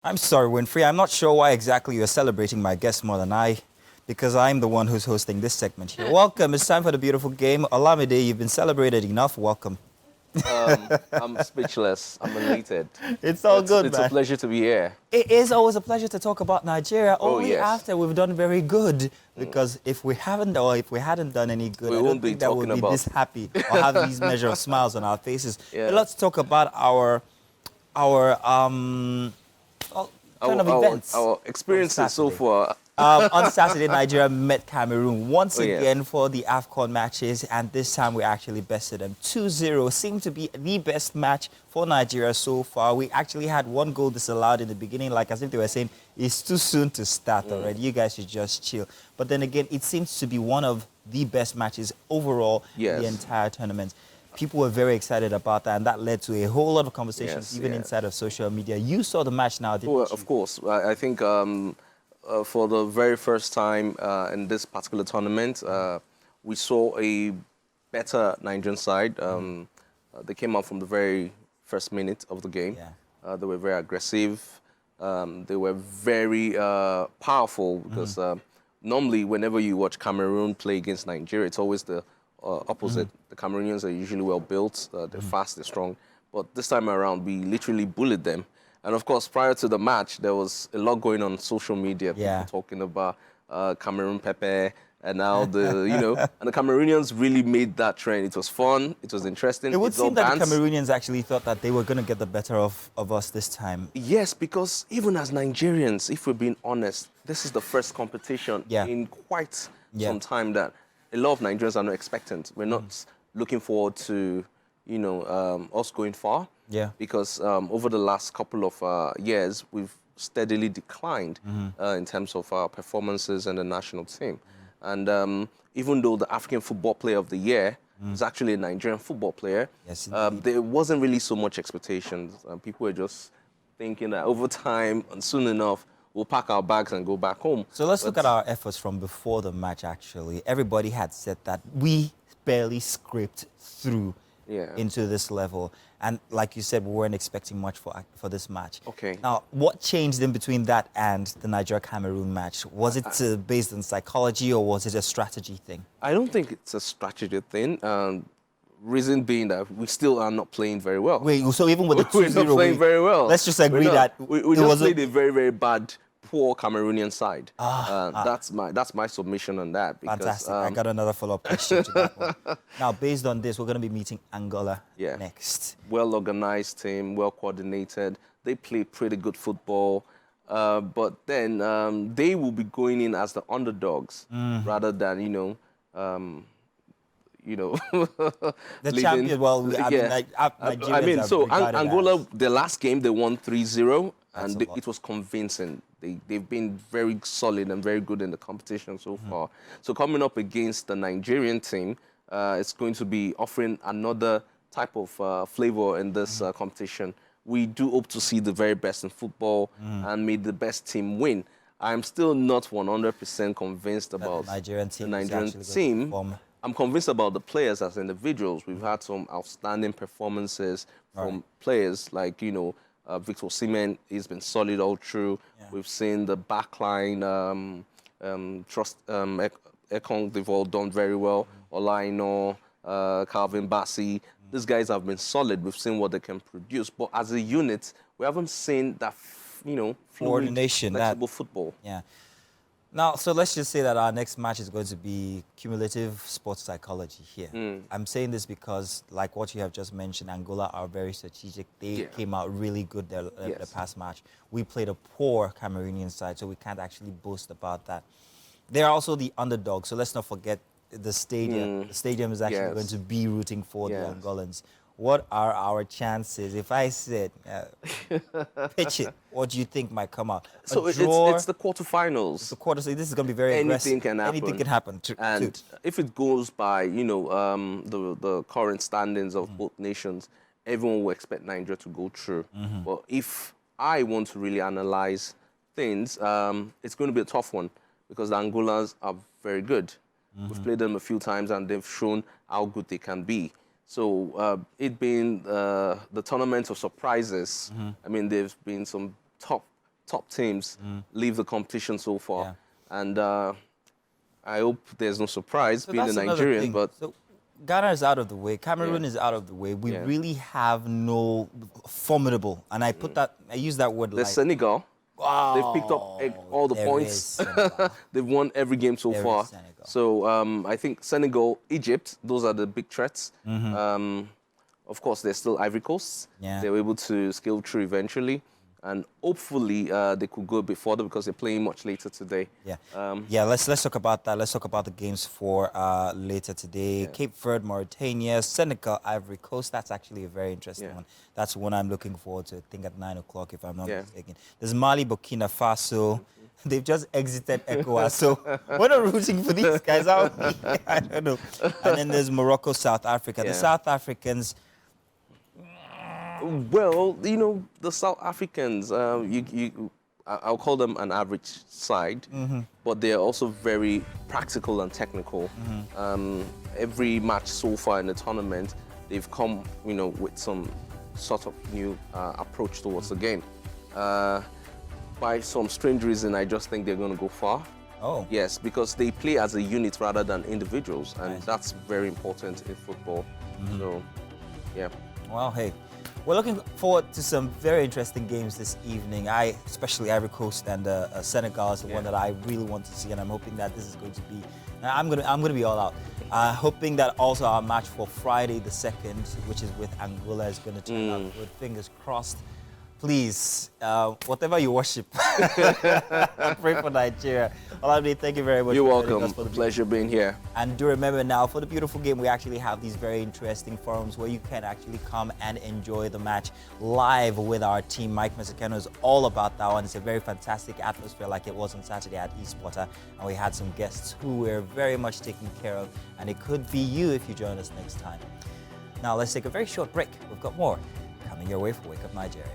I'm sorry, Winfrey. I'm not sure why exactly you're celebrating my guest more than I, because I'm the one who's hosting this segment here. Welcome. It's time for the beautiful game. Olamide, you've been celebrated enough. Welcome. I'm speechless. I'm elated. It's all good, It's a man. pleasure to be here. It is always a pleasure to talk about Nigeria, Oh, only yes. after we've done very good. Because if we haven't, or if we hadn't done any good, We I don't won't be think that we'll talking be about. this happy or have these measure of smiles on our faces. Yeah. But let's talk about our well, kind of events Our from experiences so Saturday. far. On Saturday, Nigeria met Cameroon once Oh, yes. again for the Afcon matches, and this time we actually bested them 2-0. Seemed to be the best match for Nigeria so far. We actually had one goal disallowed in the beginning, like as if they were saying, it's too soon to start already. You guys should just chill. But then again, it seems to be one of the best matches overall in the Yes. entire tournament. People were very excited about that, and that led to a whole lot of conversations, Yes, even yes. inside of social media. You saw the match now, didn't Well, you? of course. I think for the very first time in this particular tournament, we saw a better Nigerian side. They came out from the very first minute of the game. Yeah. They were very aggressive. They were very powerful because normally whenever you watch Cameroon play against Nigeria, it's always the opposite. The Cameroonians are usually well built. They're fast, they're strong. But this time around, we literally bullied them. And of course, prior to the match, there was a lot going on social media. Yeah. People talking about Cameroon Pepe, and now and the Cameroonians really made that trend. It was fun, it was interesting. It would It's all seem that the bands. Cameroonians actually thought that they were going to get the better of us this time. Yes, because even as Nigerians, if we're being honest, this is the first competition Yeah. in quite Yeah. some time that a lot of Nigerians are not expectant. We're not looking forward to, us going far. Yeah. Because over the last couple of years, we've steadily declined in terms of our performances in the national team. And even though the African Football Player of the Year is actually a Nigerian football player, Yes, indeed. there wasn't really so much expectations. People were just thinking that over time and soon enough, we'll pack our bags and go back home. So let's look at our efforts from before the match, actually. Everybody had said that we barely scraped through Yeah. into this level. And like you said, we weren't expecting much for this match. Okay. Now, what changed in between that and the Nigeria-Cameroon match? Was it based on psychology or was it a strategy thing? I don't think it's a strategy thing. Reason being that we still are not playing very well. Wait, so even with the 2-0... We're not playing very well. Let's just agree We're not. that we it just was played a very, very bad, poor Cameroonian side. Ah, That's my submission on that. Because, Fantastic. I got another follow-up question to that one. Now, based on this, we're going to be meeting Angola Yeah. next. well-organized team, well-coordinated. They play pretty good football. But then they will be going in as the underdogs rather than, The leading- champion, well, I mean, like, Nigerians are so regarded Angola, as- the last game, they won 3-0, That's and a lot. it was convincing. They've been very solid and very good in the competition so far. So coming up against the Nigerian team, it's going to be offering another type of flavor in this competition. We do hope to see the very best in football and may the best team win. I'm still not 100% convinced about Nigerian the team is Nigerian actually going to team. perform. I'm convinced about the players as individuals. We've had some outstanding performances from players like, Victor Osimhen. He's been solid all through. Yeah. We've seen the backline, Ekong, they've all done very well. Olaino, Calvin Bassey. These guys have been solid. We've seen what they can produce. But as a unit, we haven't seen that, fluid, Coordination, flexible football. Yeah. Now, so let's just say that our next match is going to be cumulative sports psychology here. I'm saying this because, like what you have just mentioned, Angola are very strategic. They came out really good the Yes. past match. We played a poor Cameroonian side, so we can't actually boast about that. They're also the underdog, so let's not forget the stadium. The stadium is actually Yes. going to be rooting for Yes. the Angolans. What are our chances? If I said, pitch it, what do you think might come out? So A draw, it's the quarterfinals. the quarters. This is going to be very aggressive. Anything can happen. Anything can happen. And if it goes by, the current standings of both nations, everyone will expect Nigeria to go through. But if I want to really analyze things, it's going to be a tough one because the Angolans are very good. We've played them a few times and they've shown how good they can be. So it being the tournament of surprises, I mean, there's been some top top teams leave the competition so far. Yeah. And I hope there's no surprise So being a that's another Nigerian, thing. but So Ghana is out of the way. Cameroon Yeah. is out of the way. We Yeah. really have no formidable, and I use that word there's like. Senegal. Wow, They've picked up all the there points. is Senegal. They've won every game so There far. is Senegal. So I think Senegal, Egypt, those are the big threats. Of course, there's still Ivory Coast. Yeah. They were able to scale through eventually. And hopefully they could go a bit further because they're playing much later today. Yeah, yeah. Let's talk about that. Let's talk about the games for later today. Cape Verde, Mauritania, Senegal, Ivory Coast. That's actually a very interesting one. That's one I'm looking forward to. I think at 9 o'clock, if I'm not mistaken. There's Mali, Burkina Faso. They've just exited ECOWAS, so we're not rooting for these guys, are we? I don't know. And then there's Morocco, South Africa. The South Africans. Well, you know, the South Africans, I'll call them an average side, but they're also very practical and technical. Every match so far in the tournament, they've come, you know, with some sort of new approach towards the game. By some strange reason, I just think they're going to go far. Oh. Yes, because they play as a unit rather than individuals, and that's very important in football. So, yeah. Well, hey, we're looking forward to some very interesting games this evening. Especially Ivory Coast and Senegal is the one that I really want to see, and I'm hoping that this is going to be. I'm gonna be all out. Hoping that also our match for Friday the 2nd, which is with Angola, is going to turn out good. Fingers crossed. Please, whatever you worship, pray for Nigeria. Olamide, thank you very much. You're welcome. Pleasure being here. And do remember now, for the beautiful game, we actually have these very interesting forums where you can actually come and enjoy the match live with our team. Mike Mesicano is all about that one. It's a very fantastic atmosphere like it was on Saturday at eSporter. And we had some guests who were very much taken care of. And it could be you if you join us next time. Now, let's take a very short break. We've got more coming your way for Wake Up Nigeria.